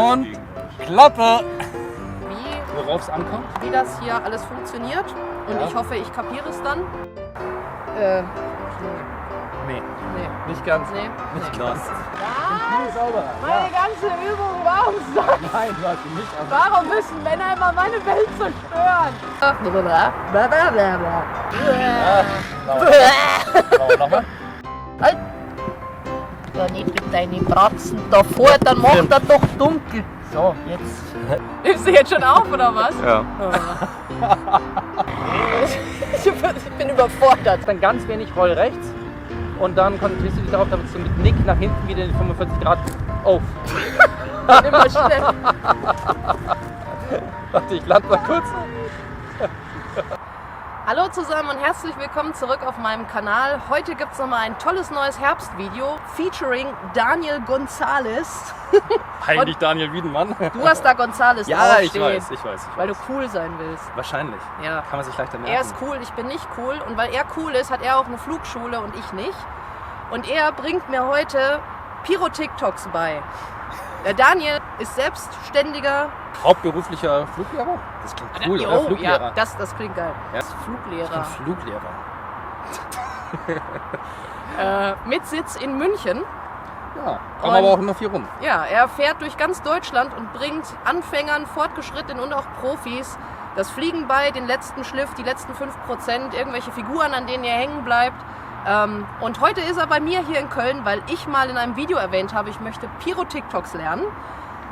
Und Klappe! Worauf es ankommt? Wie das hier alles funktioniert. Und Ja. ich hoffe, ich kapiere es dann. Nee, Nee. nicht ganz. Nee. Nicht ganz. Was? Sauber. Meine ganze Übung, warum soll Nein, du hast ihn nicht. Warum müssen Männer immer meine Welt zerstören? Nochmal. Halt! Ja, nicht mit deinen Bratzen davor, dann macht er doch dunkel. So, jetzt. Nimmst du jetzt schon auf, oder was? Ja. Ich bin überfordert. Dann ganz wenig Roll rechts und dann konzentrierst du dich darauf, damit du mit Nick nach hinten wieder in die 45 Grad auf. Immer schnell. Warte, ich lande mal kurz. Hallo zusammen und herzlich willkommen zurück auf meinem Kanal. Heute gibt es nochmal ein tolles neues Herbstvideo featuring Daniel Gonzalez. Eigentlich Daniel Wiedenmann. Du hast da Gonzalez Ja, ich draufstehen, weiß. weil du cool sein willst. Wahrscheinlich. Ja. Kann man sich leichter merken. Er ist cool, ich bin nicht cool. Und weil er cool ist, hat er auch eine Flugschule und ich nicht. Und er bringt mir heute Pyro-TikToks bei. Der Daniel ist selbstständiger. Hauptberuflicher Fluglehrer? Das klingt cool, oder? Oh, Fluglehrer. ja, das klingt geil. Ja. Fluglehrer. Fluglehrer. Mit Sitz in München. Ja, kommen aber auch immer viel rum. Ja, er fährt durch ganz Deutschland und bringt Anfängern, Fortgeschrittenen und auch Profis das Fliegen bei, den letzten Schliff, die letzten 5%, irgendwelche Figuren, an denen ihr hängen bleibt. Und heute ist er bei mir hier in Köln, weil ich mal in einem Video erwähnt habe, ich möchte Pyro-TikToks lernen.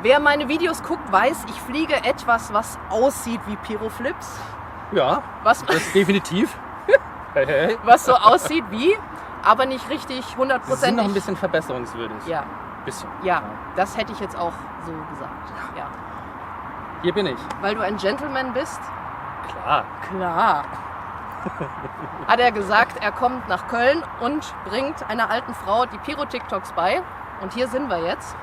Wer meine Videos guckt, weiß, ich fliege etwas, was aussieht wie Pyroflips. Ja, Was, das ist definitiv. Hey, hey. was so aussieht wie, aber nicht richtig Sie sind noch ein 100%. bisschen verbesserungswürdig. Ja, Bisschen. ja, das hätte ich jetzt auch so gesagt. Ja. Hier bin ich. Weil du ein Gentleman bist? Klar. Klar. Hat er gesagt, er kommt nach Köln und bringt einer alten Frau die Pyro-TikToks bei. Und hier sind wir jetzt.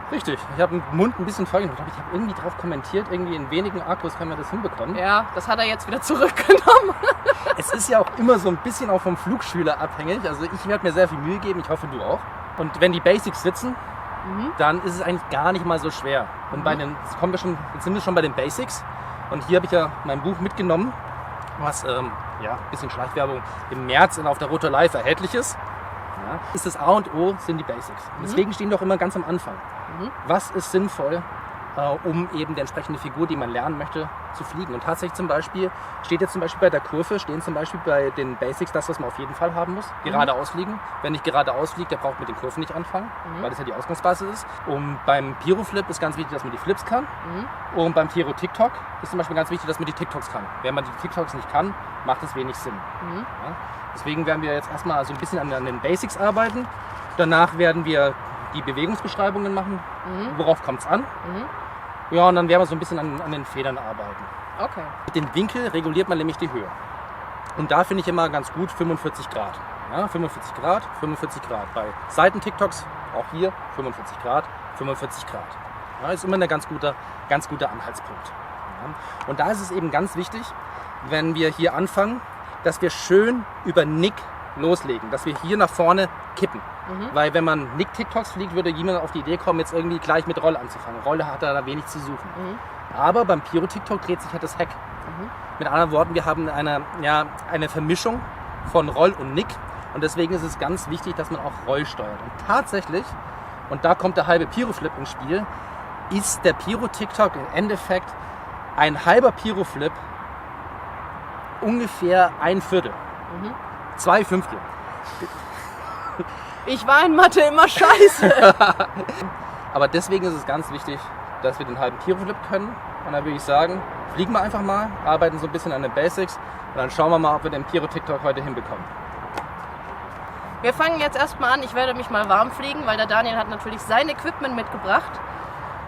Richtig. Ich habe den Mund ein bisschen vollgenommen. Ich habe irgendwie drauf kommentiert, irgendwie in wenigen Akkus können wir das hinbekommen. Ja, das hat er jetzt wieder zurückgenommen. Es ist ja auch immer so ein bisschen auch vom Flugschüler abhängig. Also ich werde mir sehr viel Mühe geben, ich hoffe du auch. Und wenn die Basics sitzen, dann ist es eigentlich gar nicht mal so schwer. Und jetzt sind wir schon bei den Basics. Und hier habe ich ja mein Buch mitgenommen, was ein bisschen Schleichwerbung im März auf der Rote Live erhältlich ist. Ja, ist das A und O sind die Basics. Und deswegen stehen doch immer ganz am Anfang. Was ist sinnvoll, um eben die entsprechende Figur, die man lernen möchte, zu fliegen? Und tatsächlich steht jetzt zum Beispiel bei der Kurve, stehen zum Beispiel bei den Basics das, was man auf jeden Fall haben muss. Geradeaus fliegen. Wenn nicht geradeaus fliegt, der braucht mit den Kurven nicht anfangen, weil das ja die Ausgangsbasis ist. Und beim Pyro-Flip ist ganz wichtig, dass man die Flips kann. Und beim Pyro-TikTok ist zum Beispiel ganz wichtig, dass man die TikToks kann. Wenn man die TikToks nicht kann, macht das wenig Sinn. Ja? Deswegen werden wir jetzt erstmal so ein bisschen an den Basics arbeiten. Danach werden wir die Bewegungsbeschreibungen machen. Worauf kommt es an? Ja, und dann werden wir so ein bisschen an den Federn arbeiten. Okay. Mit dem Winkel reguliert man nämlich die Höhe. Und da finde ich immer ganz gut 45 Grad. Ja, 45 Grad, 45 Grad. Bei Seiten-TikToks, auch hier 45 Grad, 45 Grad. Ja, ist immer ein ganz guter Anhaltspunkt. Ja. Und da ist es eben ganz wichtig, wenn wir hier anfangen, dass wir schön über Nick loslegen, dass wir hier nach vorne kippen. Weil wenn man Nick-TikToks fliegt, würde jemand auf die Idee kommen, jetzt irgendwie gleich mit Roll anzufangen. Rolle hat da wenig zu suchen. Aber beim Pyro-TikTok dreht sich halt das Heck. Mit anderen Worten, wir haben eine Vermischung von Roll und Nick. Und deswegen ist es ganz wichtig, dass man auch Roll steuert. Und tatsächlich, und da kommt der halbe Pyro-Flip ins Spiel, ist der Pyro-TikTok im Endeffekt ein halber Pyro-Flip ungefähr 1/4. 2/5. Ich war in Mathe immer scheiße. Aber deswegen ist es ganz wichtig, dass wir den halben Pyro-Flip können. Und dann würde ich sagen, fliegen wir einfach mal, arbeiten so ein bisschen an den Basics und dann schauen wir mal, ob wir den Pyro-TikTok heute hinbekommen. Wir fangen jetzt erstmal an. Ich werde mich mal warm fliegen, weil der Daniel hat natürlich sein Equipment mitgebracht.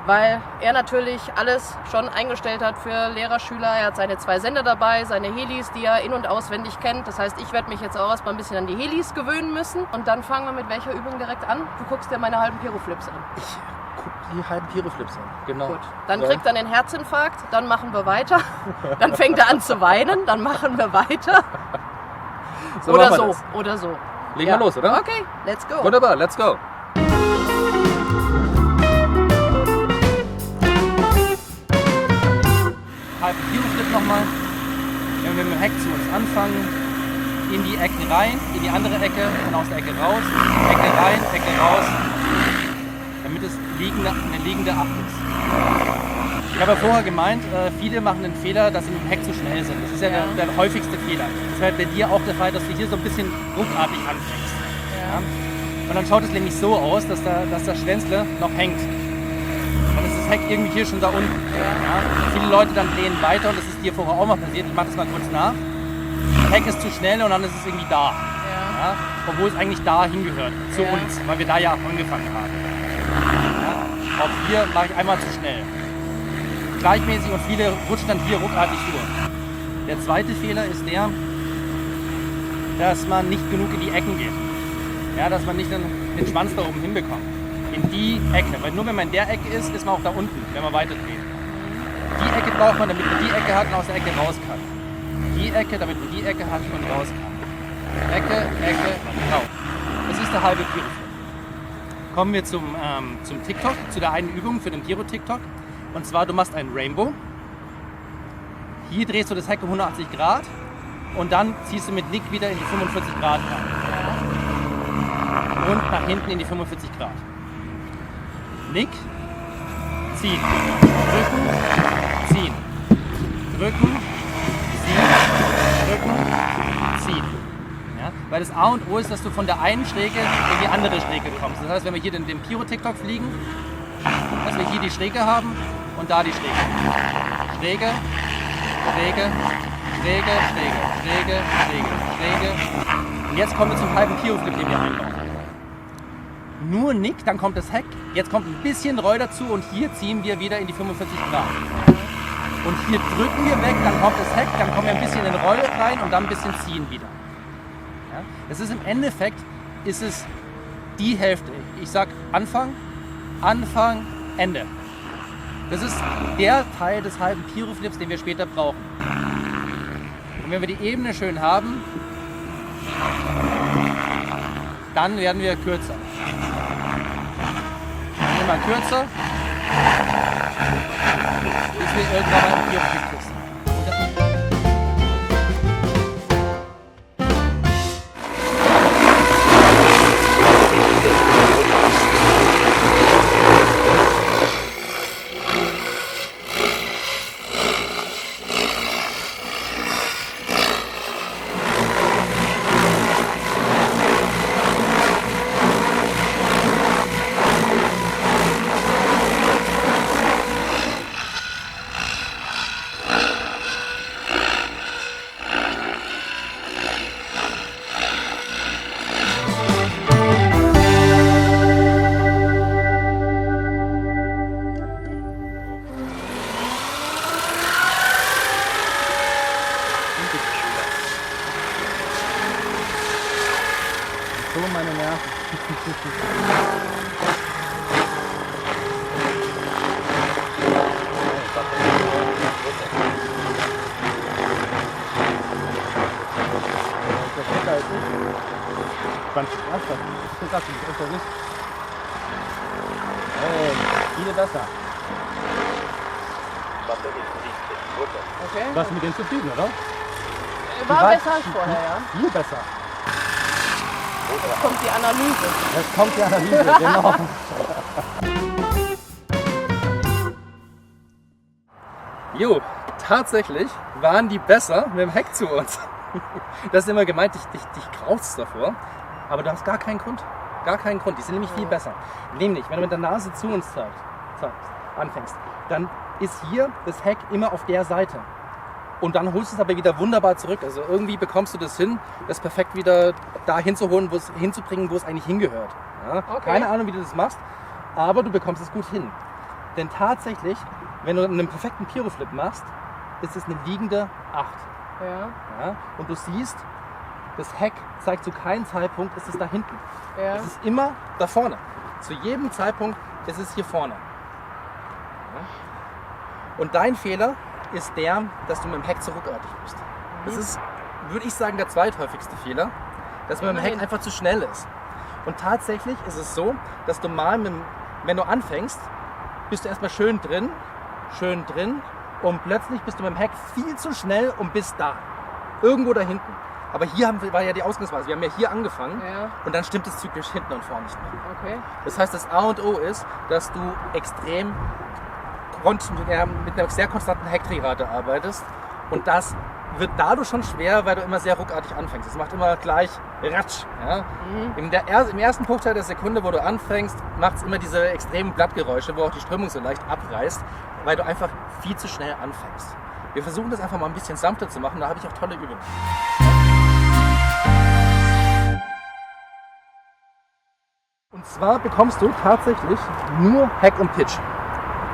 Weil er natürlich alles schon eingestellt hat für Lehrer, Schüler. Er hat seine 2 Sender dabei, seine Helis, die er in- und auswendig kennt. Das heißt, ich werde mich jetzt auch erstmal ein bisschen an die Helis gewöhnen müssen. Und dann fangen wir mit welcher Übung direkt an? Du guckst dir meine halben Pyroflips an. Ich gucke die halben Pyro-Flips an. Genau. Gut. Dann kriegt er einen Herzinfarkt, dann machen wir weiter. Dann fängt er an zu weinen, dann machen wir weiter. So Oder machen wir so, das. oder so. Legen wir los, oder? Okay, let's go. Wunderbar, let's go. mit dem Heck zu uns anfangen, in die Ecken rein, in die andere Ecke und aus der Ecke raus, Ecke rein, Ecke raus, damit es eine liegende Acht ist. Ich habe ja vorher gemeint, viele machen den Fehler, dass sie mit dem Heck zu schnell sind. Das ist ja der häufigste Fehler. Das wäre bei dir auch der Fall, dass du hier so ein bisschen ruckartig anfängst. Ja. Und dann schaut es nämlich so aus, dass der Schwänzle noch hängt. Dann ist das Heck irgendwie hier schon da unten. Ja. Viele Leute dann drehen weiter und das ist dir vorher auch mal passiert. Ich mache das mal kurz nach. Das Heck ist zu schnell und dann ist es irgendwie da. Ja. Obwohl es eigentlich da hingehört, zu uns, weil wir da ja angefangen haben. Ja. Auch hier mache ich einmal zu schnell. Gleichmäßig und viele rutschen dann hier ruckartig durch. Der zweite Fehler ist der, dass man nicht genug in die Ecken geht. Ja, dass man nicht den Schwanz da oben hinbekommt. In die Ecke. Weil nur wenn man in der Ecke ist, ist man auch da unten, wenn man weiter dreht. Die Ecke braucht man, damit man die Ecke hat und aus der Ecke raus kann. Die Ecke, damit man die Ecke hat und raus kann. Ecke, Ecke, raus. Das ist der halbe Pyro-Flip. Kommen wir zum TikTok, zu der einen Übung für den Pyro-TikTok. Und zwar, du machst einen Rainbow. Hier drehst du das Heck um 180 Grad und dann ziehst du mit Nick wieder in die 45 Grad rein. Und nach hinten in die 45 Grad. Nick, ziehen, drücken, ziehen, drücken, ziehen, drücken, ziehen. Ja? Weil das A und O ist, dass du von der einen Schräge in die andere Schräge kommst. Das heißt, wenn wir hier den Pyro-TikTok fliegen, dass wir hier die Schräge haben und da die Schräge. Schräge, Schräge, Schräge, Schräge, Schräge, Schräge, Schräge. Und jetzt kommen wir zum halben Pyro-Flip, den wir einbauen. Nur Nick, dann kommt das Heck, jetzt kommt ein bisschen Roll dazu und hier ziehen wir wieder in die 45 Grad. Und hier drücken wir weg, dann kommt das Heck, dann kommen wir ein bisschen in Roll rein und dann ein bisschen ziehen wieder. Ja? Das ist im Endeffekt, ist es die Hälfte. Ich sag Anfang, Anfang, Ende. Das ist der Teil des halben Pyro-Flips, den wir später brauchen. Und wenn wir die Ebene schön haben, dann werden wir kürzer. Immer kürzer, bis wir irgendwann mal im Pyro-Flip sind. So, meine Nerven. Ganz krass, das ist das nicht. Hey, viele besser. Okay. Warst du mit denen zufrieden, oder? War besser als vorher, ja. Viel besser. Jetzt kommt die Analyse. Jetzt kommt die Analyse, genau. Jo, tatsächlich waren die besser mit dem Heck zu uns. Das ist immer gemeint, dich graust davor. Aber du hast gar keinen Grund. Gar keinen Grund. Die sind nämlich viel besser. Nämlich, wenn du mit der Nase zu uns anfängst, dann ist hier das Heck immer auf der Seite. Und dann holst du es aber wieder wunderbar zurück. Also irgendwie bekommst du das hin, das perfekt wieder da hinzuholen, hinzubringen, wo es eigentlich hingehört. Ja? Okay. Keine Ahnung, wie du das machst, aber du bekommst es gut hin. Denn tatsächlich, wenn du einen perfekten Pyro-Flip machst, ist es eine liegende 8. Ja. Ja? Und du siehst, das Heck zeigt zu keinem Zeitpunkt, ist es da hinten. Ja. Es ist immer da vorne. Zu jedem Zeitpunkt ist es hier vorne. Ja? Und dein Fehler ist der, dass du mit dem Heck zu ruckartig bist. Das ist, würde ich sagen, der zweithäufigste Fehler, dass man mit dem Heck einfach zu schnell ist. Und tatsächlich ist es so, dass du mal, wenn du anfängst, bist du erstmal schön drin und plötzlich bist du mit dem Heck viel zu schnell und bist da. irgendwo da hinten. Aber hier war ja die Ausgangsweise. Wir haben ja hier angefangen Ja. und dann stimmt es zyklisch hinten und vorne nicht mehr. Okay. Das heißt, das A und O ist, dass du extrem mit einer sehr konstanten Heckdrehrate arbeitest und das wird dadurch schon schwer, weil du immer sehr ruckartig anfängst. Es macht immer gleich Ratsch. Ja? Im ersten Bruchteil der Sekunde, wo du anfängst, macht es immer diese extremen Blattgeräusche, wo auch die Strömung so leicht abreißt, weil du einfach viel zu schnell anfängst. Wir versuchen das einfach mal ein bisschen sanfter zu machen, da habe ich auch tolle Übungen. Und zwar bekommst du tatsächlich nur Heck und Pitch.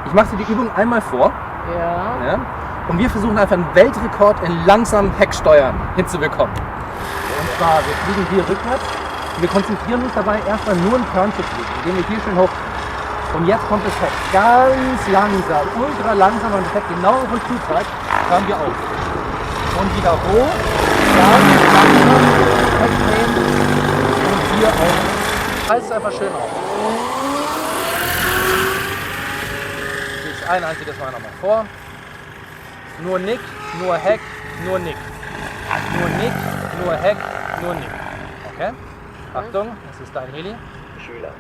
Ich mache dir die Übung einmal vor. Ja. Ja? Und wir versuchen einfach einen Weltrekord in langsamen Hecksteuern hinzubekommen. Und zwar, wir fliegen hier rückwärts und wir konzentrieren uns dabei erstmal nur einen Turn zu fliegen, indem wir hier schön hoch. Und jetzt kommt das Heck ganz langsam, ultra langsam, und das Heck genau auf uns zutreibt, fahren wir auf. Und wieder hoch, ganz langsam, Heck drehen und hier auf. Heißt es einfach schön auf. Jetzt ein einziges Mal nochmal vor. Nur Nick, nur Heck, nur Nick. Nur Nick, nur Heck, nur Nick. Okay? Achtung, das ist dein Heli. Schüler.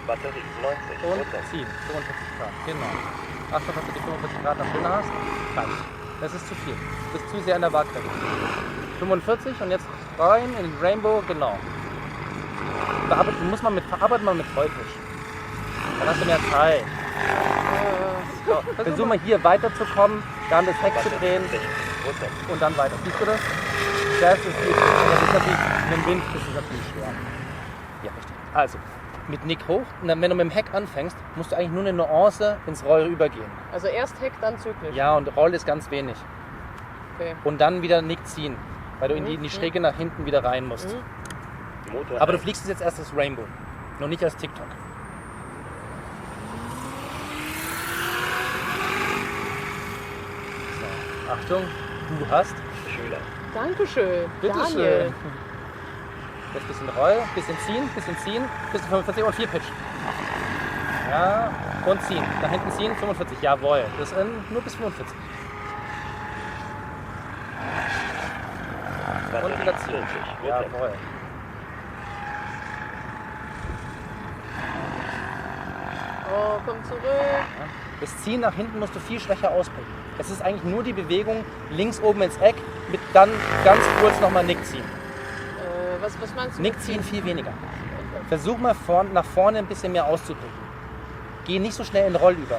Batterie 90%. Und ziehen. 45 Grad. Genau. Achtung, dass du die 45 Grad nach drinnen hast. Falsch. Das ist zu viel. Das ist zu sehr an der Waagkräfte. 45 und jetzt rein in den Rainbow. Genau. Verarbeitet man mit Vollfisch. Dann hast du mehr Zeit. So, versuch mal hier weiterzukommen, dann das Heck zu drehen und dann weiter. Siehst du das? Das ist natürlich, mit dem Wind ist es natürlich schwer. Ja, richtig. Also, mit Nick hoch und dann, wenn du mit dem Heck anfängst, musst du eigentlich nur eine Nuance ins Roll übergehen. Also erst Heck, dann zyklisch. Ja, und Roll ist ganz wenig. Okay. Und dann wieder Nick ziehen, weil du in die Schräge nach hinten wieder rein musst. Motor Aber du 1. fliegst jetzt erst als Rainbow, noch nicht als TikTok. So, Achtung, du hast. Schüler. Dankeschön. Bitteschön. Daniel. Jetzt ein bisschen Roll, bisschen ziehen, bis zu 45 und 4 Pitch. Ja, und ziehen. Nach hinten ziehen, 45. Jawohl, das ist nur bis 45. Und wieder ziehen. Jawohl. Oh, komm zurück. Das Ziehen nach hinten musst du viel schwächer ausprägen. Es ist eigentlich nur die Bewegung links oben ins Eck, mit dann ganz kurz nochmal Nick ziehen. Was meinst du? Nick ziehen viel weniger. Versuch mal nach vorne ein bisschen mehr auszuprägen. Geh nicht so schnell in Roll über.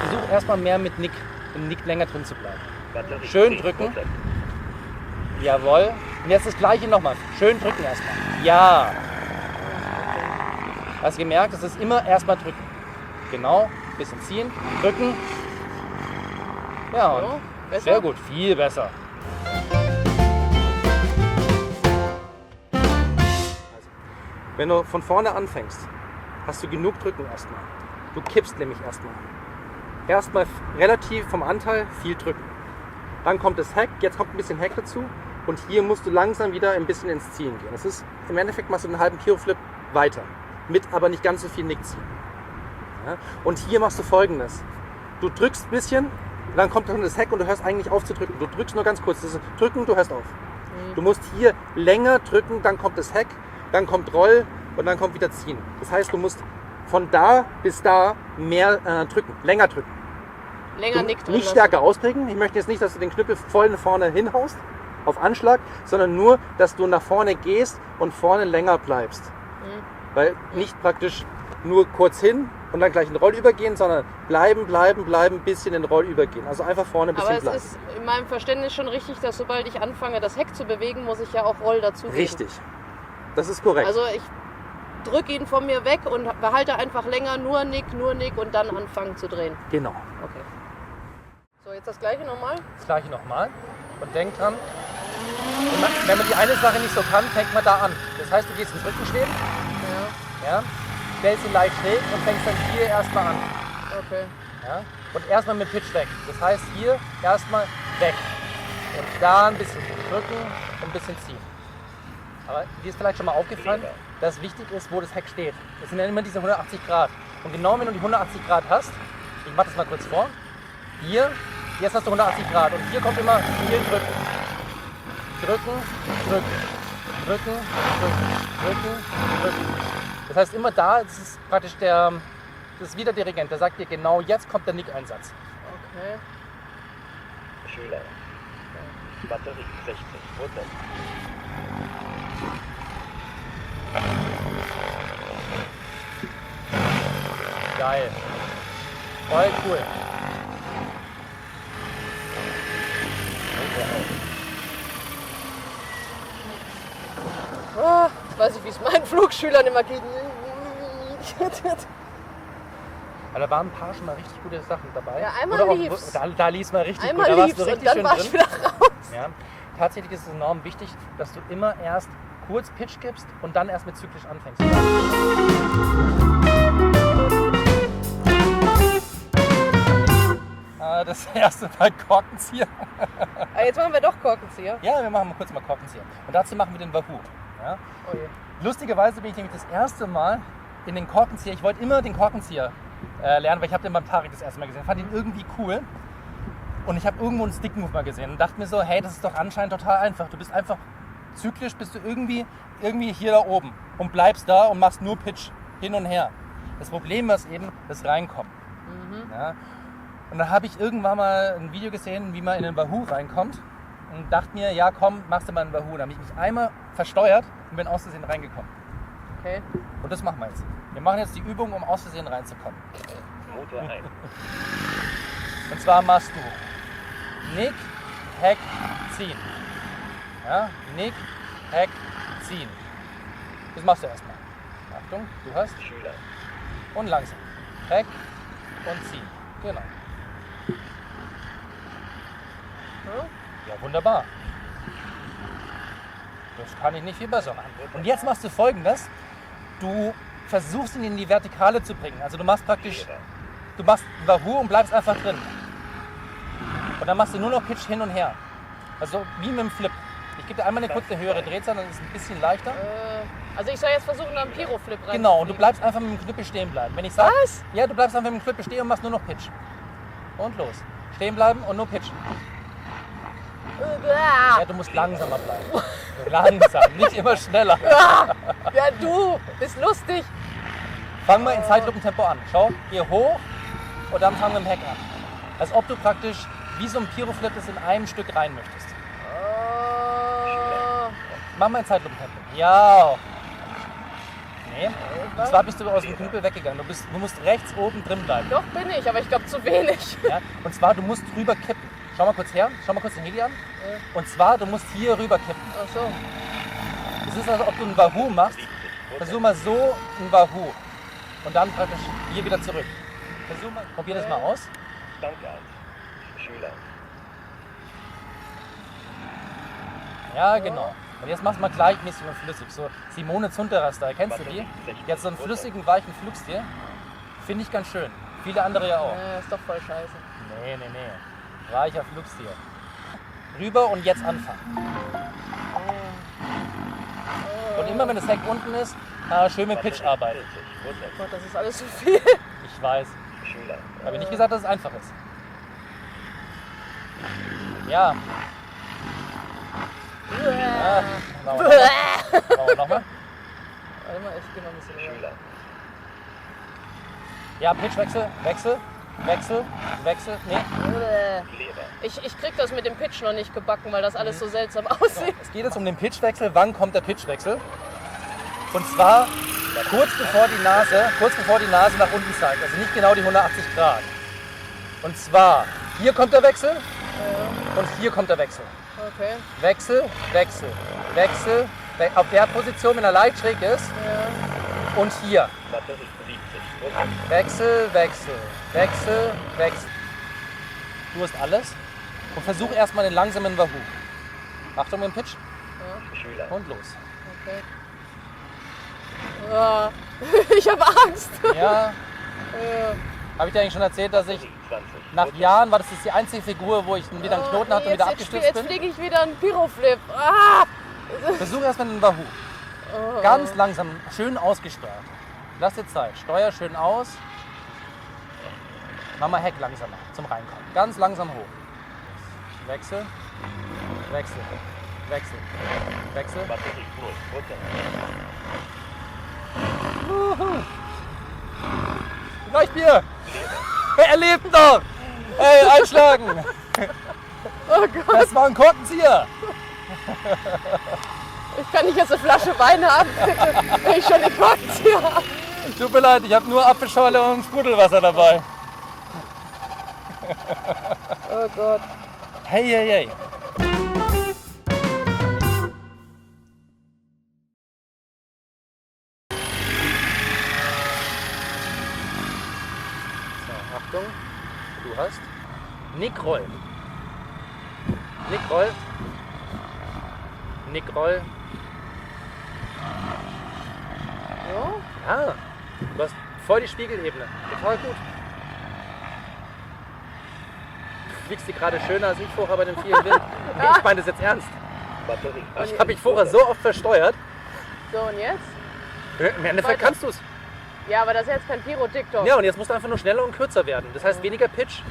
Versuch erstmal mehr mit Nick, im Nick länger drin zu bleiben. Batterie Schön 10%. drücken. Jawohl. Und jetzt das gleiche nochmal. Schön drücken erstmal. Ja. Hast du gemerkt, es ist immer erstmal drücken. Genau. Bisschen ziehen, drücken. Ja, und So, besser? sehr gut. Viel besser. Wenn du von vorne anfängst, hast du genug drücken erstmal. Du kippst nämlich erstmal. Erstmal relativ vom Anteil viel drücken. Dann kommt das Heck, jetzt kommt ein bisschen Heck dazu und hier musst du langsam wieder ein bisschen ins Ziehen gehen. Das ist, im Endeffekt machst du einen halben Kiro-Flip weiter, mit aber nicht ganz so viel Nick ziehen. Ja? Und hier machst du Folgendes. Du drückst ein bisschen, dann kommt dann das Heck und du hörst eigentlich auf zu drücken. Du drückst nur ganz kurz, das ist drücken, du hörst auf. Du musst hier länger drücken, dann kommt das Heck, dann kommt Roll und dann kommt wieder ziehen. Das heißt, du musst von da bis da mehr drücken, länger drücken. Länger Nick drin Nicht lassen. stärker ausprägen. Ich möchte jetzt nicht, dass du den Knüppel voll nach vorne hinhaust, auf Anschlag, sondern nur, dass du nach vorne gehst und vorne länger bleibst. Weil nicht praktisch nur kurz hin und dann gleich in den Roll übergehen, sondern bleiben, ein bisschen in den Roll übergehen. Also einfach vorne ein bisschen Aber es bleiben. ist in meinem Verständnis schon richtig, dass sobald ich anfange, das Heck zu bewegen, muss ich ja auch Roll dazugeben. Richtig. Das ist korrekt. Also ich drücke ihn von mir weg und behalte einfach länger nur Nick und dann anfangen zu drehen. Genau. Okay. So, jetzt das gleiche nochmal. Das gleiche nochmal. Und denk dran, wenn man die eine Sache nicht so kann, fängt man da an. Das heißt, du gehst ins Rückenschweben, ja, stellst ihn leicht schräg und fängst dann hier erstmal an. Okay. Ja? Und erstmal mit Pitch weg. Das heißt, hier erstmal weg. Und da ein bisschen drücken und ein bisschen ziehen. Aber dir ist vielleicht schon mal aufgefallen, dass wichtig ist, wo das Heck steht. Das sind ja immer diese 180 Grad. Und genau wenn du die 180 Grad hast, ich mache das mal kurz vor, hier Jetzt hast du 180 Grad und hier kommt immer hier drücken. Drücken, drücken, drücken, drücken, drücken, drücken. Das heißt immer da, das ist praktisch das ist wieder der Dirigent, der sagt dir genau, jetzt kommt der Nick-Einsatz. Okay. Schüler. Batterie 60%. Geil. Voll cool. Oh, jetzt weiß ich, wie es meinen Flugschülern immer geht. Aber da waren ein paar schon mal richtig gute Sachen dabei. Ja, einmal Oder auch, lief's. Da lief es mal richtig Einmal gut. Da warst lief's du und richtig dann schön war ich drin. wieder raus. Ja. Tatsächlich ist es enorm wichtig, dass du immer erst kurz Pitch gibst und dann erst mit zyklisch anfängst. Das erste Mal Korkenzieher. Ah, jetzt machen wir doch Korkenzieher. Ja, wir machen kurz mal Korkenzieher. Und dazu machen wir den Wahoo. Ja. Oh je. Lustigerweise bin ich nämlich das erste Mal in den Korkenzieher. Ich wollte immer den Korkenzieher lernen, weil ich habe den beim Tarek das erste Mal gesehen. Fand ihn irgendwie cool. Und ich habe irgendwo einen Stick-Move mal gesehen und dachte mir so, hey, das ist doch anscheinend total einfach. Du bist einfach zyklisch, bist du irgendwie hier da oben und bleibst da und machst nur Pitch hin und her. Das Problem ist eben das Reinkommen. Ja. Und dann habe ich irgendwann mal ein Video gesehen, wie man in den Wahoo reinkommt und dachte mir, ja komm, machst du mal einen Wahoo. Dann habe ich mich einmal versteuert und bin aus Versehen reingekommen. Okay. Und das machen wir jetzt. Wir machen jetzt die Übung, um aus Versehen reinzukommen. Motor ein. Und zwar machst du Nick, Hack, ziehen. Ja, Nick, Hack, ziehen. Das machst du erstmal. Achtung, du hast. Schüler. Und langsam. Hack und ziehen. Genau. Ja, wunderbar. Das kann ich nicht viel besser machen. Und jetzt machst du Folgendes. Du versuchst ihn in die Vertikale zu bringen. Also du machst praktisch, du machst Wahoo und bleibst einfach drin. Und dann machst du nur noch Pitch hin und her. Also wie mit dem Flip. Ich gebe dir einmal eine kurze höhere Drehzahl, dann ist es ein bisschen leichter. Also ich soll jetzt versuchen, einen Pyroflip rein. Genau, und du bleibst einfach mit dem Knüppel stehen bleiben. Wenn ich sage, Was? ja, du bleibst einfach mit dem Knüppel stehen und machst nur noch Pitch. Und los. Stehen bleiben und nur Pitch. Ja, du musst langsamer bleiben. Langsam, nicht immer schneller. Ja, du bist lustig. Fang mal in Zeitlupentempo an. Schau, geh hoch und dann fang mit dem Heck an. Als ob du praktisch wie so ein Pyroflip das in einem Stück rein möchtest. Mach mal in Zeitlupentempo. Ja. Nee. Und zwar bist du aus dem Knüppel weggegangen. Du musst rechts oben drin bleiben. Doch bin ich, aber ich glaube zu wenig. Ja? Und zwar, du musst drüber kippen. Schau mal kurz her, schau mal kurz den Heli an. Und zwar, du musst hier rüber kippen. Ach so. Es ist, als ob du einen Wahoo machst. Versuch mal so einen Wahoo. Und dann praktisch hier wieder zurück. Versuch mal, probier das mal aus. Danke. Schüler. Ja, genau. Und jetzt machst du mal gleichmäßig und flüssig. So Simone Zunterer-Style, kennst du die? Die hat so einen flüssigen, weichen Flugstil. Finde ich ganz schön. Viele andere ja auch. Ist doch voll scheiße. Nee. Weicher Flugstil. Rüber und jetzt anfangen. Und immer wenn das Heck unten ist, schön mit Pitch arbeiten. Gott, das ist alles so viel. Ich weiß. Schüler. Habe ich nicht gesagt, dass es einfach ist. Ja. Machen wir nochmal. Warte mal, ich geh mal ein bisschen höher. Schüler. Ja, Pitchwechsel, Wechsel. Nee. Leber. Ich krieg das mit dem Pitch noch nicht gebacken, weil das alles so seltsam aussieht. Es geht jetzt um den Pitchwechsel. Wann kommt der Pitchwechsel? Und zwar kurz bevor die Nase nach unten zeigt. Also nicht genau die 180 Grad. Und zwar, hier kommt der Wechsel und hier kommt der Wechsel. Okay. Wechsel. Auf der Position, wenn er leicht schräg ist. Und hier. Batterie 70%. Wechsel. Du hast alles. Und versuch erstmal den langsamen Wahoo. Achtung mit dem Pitch. Schüler. Und los. Okay. Ich habe Angst. Ja. Habe ich dir eigentlich schon erzählt, dass ich nach Jahren war das die einzige Figur, wo ich wieder einen Knoten hatte und wieder abgestürzt Jetzt bin. fliege ich wieder einen Pyroflip. Versuch erstmal den Wahoo. Ganz langsam, schön ausgesteuert. Lass dir Zeit. Steuer schön aus. Mach mal Heck langsamer zum Reinkommen. Ganz langsam hoch. Wechsel. Wechsel. Wechsel. Wechsel. Batterie 0%. Wuhu. Leuchtbier! Er lebt noch! Ey, einschlagen! Oh Gott, Das war ein Korkenzieher! ich kann nicht jetzt eine Flasche Wein haben, wenn ich schon den Korkenzieher habe. Tut mir leid, ich habe nur Apfelschorle und Sprudelwasser dabei. Oh Gott. Hey, hey, hey. So, Achtung, du hast Nick Roll. Nick Roll. Nick Roll. Ja? Ja, du hast voll die Spiegelebene. Total gut. Du fliegst die gerade schöner als ich vorher bei dem vielen Wind. Nee, ich meine das jetzt ernst. Batterie Ich habe mich vorher so oft versteuert. So, und jetzt? Im Endeffekt Weiter. kannst du es. Ja, aber das ist jetzt kein Pyro-TikTok. Ja, und jetzt musst du einfach nur schneller und kürzer werden. Das heißt weniger Pitch.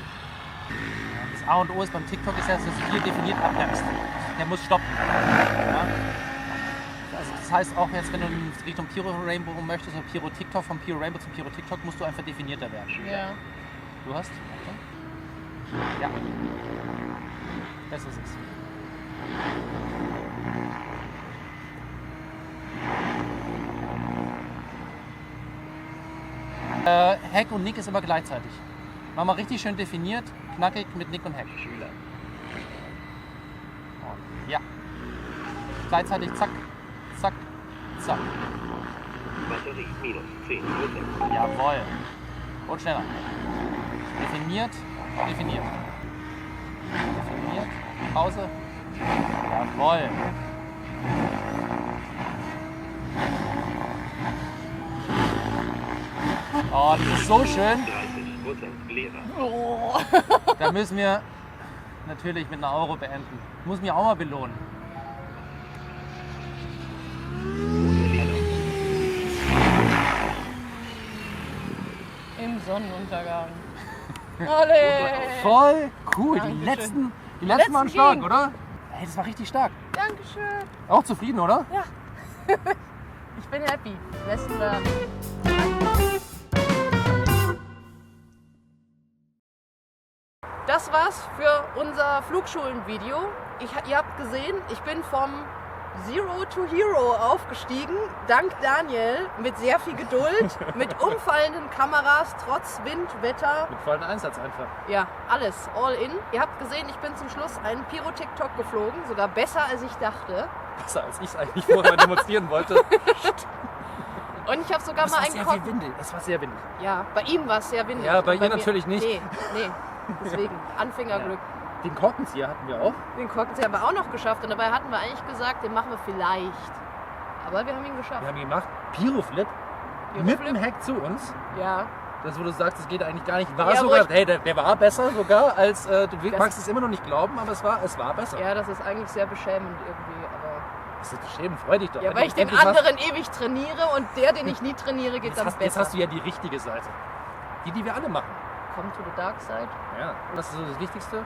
Das A und O ist beim TikTok ist ja, dass du viel definiert abbremst. Der muss stoppen. Ja? Also das heißt auch jetzt, wenn du in Richtung Pyro Rainbow möchtest, oder Pyro TikTok, vom Pyro Rainbow zum Pyro TikTok, musst du einfach definierter werden. Ja. Du hast? Ja. Das ist es. Heck und Nick ist immer gleichzeitig. Mach mal richtig schön definiert, knackig mit Nick und Heck. Schüler. Und ja. Gleichzeitig zack, zack, zack. Batterie -10%. Jawohl. Und schneller. Definiert, definiert. Definiert. Pause. Jawohl. Oh, das ist so schön. 30% leerer. Oh. Da müssen wir natürlich mit einer Euro beenden. Muss mich auch mal belohnen. Im Sonnenuntergang. Alle. Voll cool. Dankeschön. Die letzten letzten waren stark, gingen. oder? Hey, das war richtig stark. Dankeschön. Auch zufrieden, oder? Ich bin happy. Lesson learned. Das war's für unser Flugschulen-Video. Ihr habt gesehen, ich bin vom Zero to Hero aufgestiegen, dank Daniel, mit sehr viel Geduld, mit umfallenden Kameras, trotz Wind, Wetter, Mit vollem Einsatz einfach. ja, alles, all in. Ihr habt gesehen, ich bin zum Schluss einen Pyro-TikTok geflogen, sogar besser als ich dachte. Besser als ich es eigentlich vorher demonstrieren wollte. Und ich habe sogar mal einen Kopf. windig. Es war sehr windig. Ja, bei ihm war es sehr windig. Ja, bei Und ihr mir- natürlich nicht. Nee, deswegen, Anfängerglück. Den Korkenzieher hatten wir auch. Den Korkenzieher haben wir auch noch geschafft und dabei hatten wir eigentlich gesagt, den machen wir vielleicht. Aber wir haben ihn geschafft. Wir haben ihn gemacht. Pyroflip. Mit dem Heck zu uns. Ja, Das, wo du sagst, das geht eigentlich gar nicht. War Ja, wo sogar, ich- hey, der war besser sogar als, du Das- magst es immer noch nicht glauben, aber es war besser. ja, das ist eigentlich sehr beschämend irgendwie. Aber Das ist schämen, freu dich doch. ja, weil ich den Endlich anderen ewig trainiere und der, den ich nie trainiere, geht Jetzt dann hast, jetzt besser. hast du ja die richtige Seite. Die wir alle machen. Come to the dark side. Ja. Und das ist so das Wichtigste.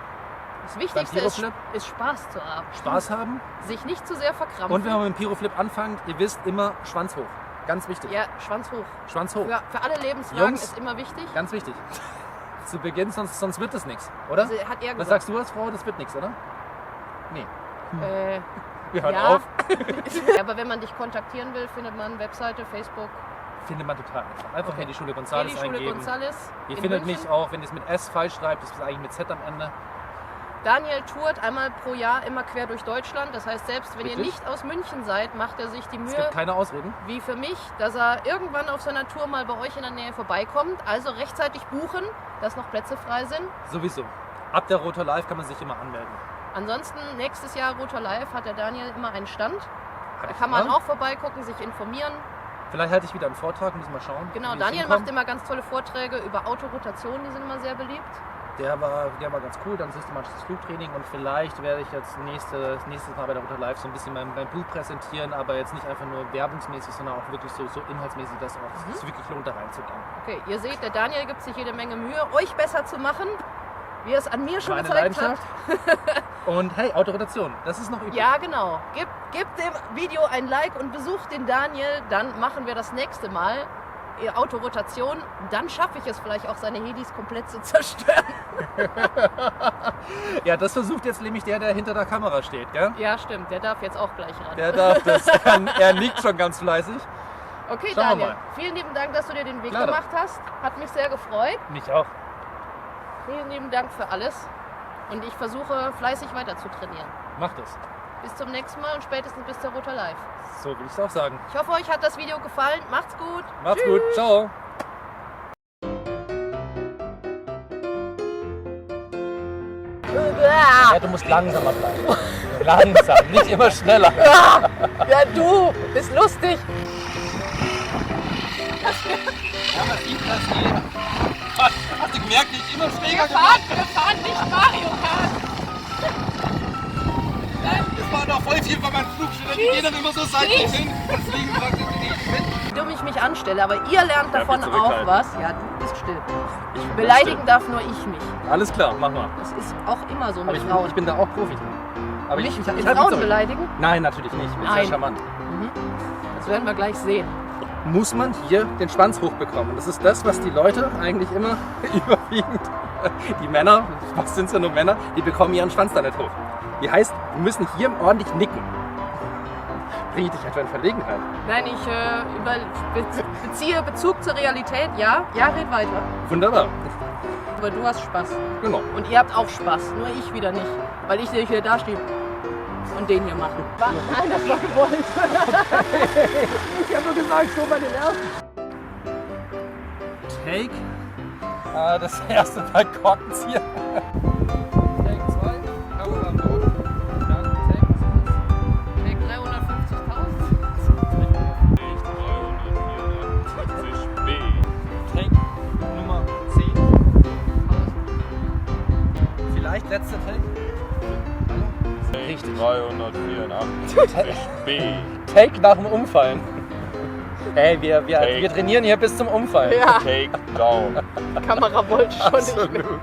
Das Wichtigste ist, Pyroflip? ist Spaß zu haben. Spaß haben. Sich nicht zu sehr verkrampfen. Und wenn man mit dem Pyroflip anfängt, ihr wisst immer Schwanz hoch. Ganz wichtig. ja, Schwanz hoch. Schwanz hoch. Für alle Lebenslagen Jungs. ist immer wichtig. Ganz wichtig. Zu Beginn, sonst wird das nichts, oder? Also, hat er Was gesagt. sagst du als Frau? Das wird nichts, oder? Nee. Wir hören ja. auf. Ja, aber wenn man dich kontaktieren will, findet man Webseite, Facebook, Findet man total einfach. Einfach Okay. die Schule González die Schule eingeben. González. Ihr in findet München. mich auch, wenn ihr es mit S falsch schreibt, das ist eigentlich mit Z am Ende. Daniel tourt einmal pro Jahr immer quer durch Deutschland. Das heißt, selbst wenn ihr Richtig. nicht aus München seid, macht er sich die Es Mühe, gibt keine Ausreden. wie für mich, dass er irgendwann auf seiner Tour mal bei euch in der Nähe vorbeikommt. Also rechtzeitig buchen, dass noch Plätze frei sind. Sowieso. Ab der Rotor Live kann man sich immer anmelden. Ansonsten, nächstes Jahr Rotor Live hat der Daniel immer einen Stand. Hatte Da ich kann man immer. auch vorbeigucken, sich informieren. Vielleicht halte ich wieder einen Vortrag, müssen wir schauen. Genau, wie es Daniel hinkommt. macht immer ganz tolle Vorträge über Autorotation, die sind immer sehr beliebt. Der war ganz cool, dann systematisches Flugtraining und vielleicht werde ich jetzt nächstes Mal bei der Rotor Live so ein bisschen mein Buch präsentieren, aber jetzt nicht einfach nur werbungsmäßig, sondern auch wirklich so inhaltsmäßig, dass es sich wirklich lohnt, da reinzugehen. Okay, ihr seht, der Daniel gibt sich jede Menge Mühe, euch besser zu machen. wie er es an mir schon Meine gezeigt hat. Leidenschaft. Und hey, Autorotation, das ist noch übrig. Ja, genau. Gib dem Video ein Like und besucht den Daniel, dann machen wir das nächste Mal Autorotation. Dann schaffe ich es vielleicht auch, seine Hedis komplett zu zerstören. Ja, das versucht jetzt nämlich der hinter der Kamera steht, gell? Ja, stimmt. Der darf jetzt auch gleich ran. Der darf das. Er nickt schon ganz fleißig. Okay, Schauen wir Daniel, mal. vielen lieben Dank, dass du dir den Weg Klar doch. gemacht hast. Hat mich sehr gefreut. Mich auch. Vielen lieben Dank für alles. Und ich versuche fleißig weiter zu trainieren. Mach das. Bis zum nächsten Mal und spätestens bis zur Roter Live. So will ich es auch sagen. Ich hoffe, euch hat das Video gefallen. Macht's gut. Macht's gut. Ciao. Ja, du musst langsamer bleiben. Langsam, nicht immer schneller. Ja, du bist lustig. Ja, man sieht das hier. Hast du gemerkt, nicht immer schräger Wir fahren nicht Mario Kart. Das war doch voll viel, weil mein Flugschüler, die gehen dann immer so seitlich hin und fliegen praktisch in die Wind. Wie dumm ich mich anstelle, aber ihr lernt davon bitte auch zurückhalten. was. Ja, du bist still. Beleidigen darf nur ich mich. Alles klar, mach mal. Das ist auch immer so Aber mit ich Frauen. bin da auch Profi drin. Aber Mich ich Frauen halt mit beleidigen? Nein, natürlich nicht. Ich bin Nein. sehr charmant. Das werden wir gleich sehen. Muss man hier den Schwanz hochbekommen. Das ist das, was die Leute eigentlich immer überwiegend, die Männer, was sind ja nur Männer, die bekommen ihren Schwanz da nicht hoch. Die heißt, wir müssen hier ordentlich nicken. Bring ich dich etwa in Verlegenheit? Nein, ich beziehe Bezug zur Realität. Ja, red weiter. Wunderbar. Aber du hast Spaß. Genau. Und ihr habt auch Spaß. Nur ich wieder nicht. Weil ich hier da stehe und den hier mache. Nein, das war gewollt. Ich habe nur gesagt, so bei den ersten. Take. Das erste Mal Korkenzieher. Take 2. Kamera rot. Dann Take, was ist Take 350.000. 384B. das? Take Nummer 10. Vielleicht letzter Take. Richtig. 384B. Take nach dem Umfallen. Hey, wir trainieren hier bis zum Umfallen. Ja, Take down. die Kamera wollte schon nicht mehr. Absolut.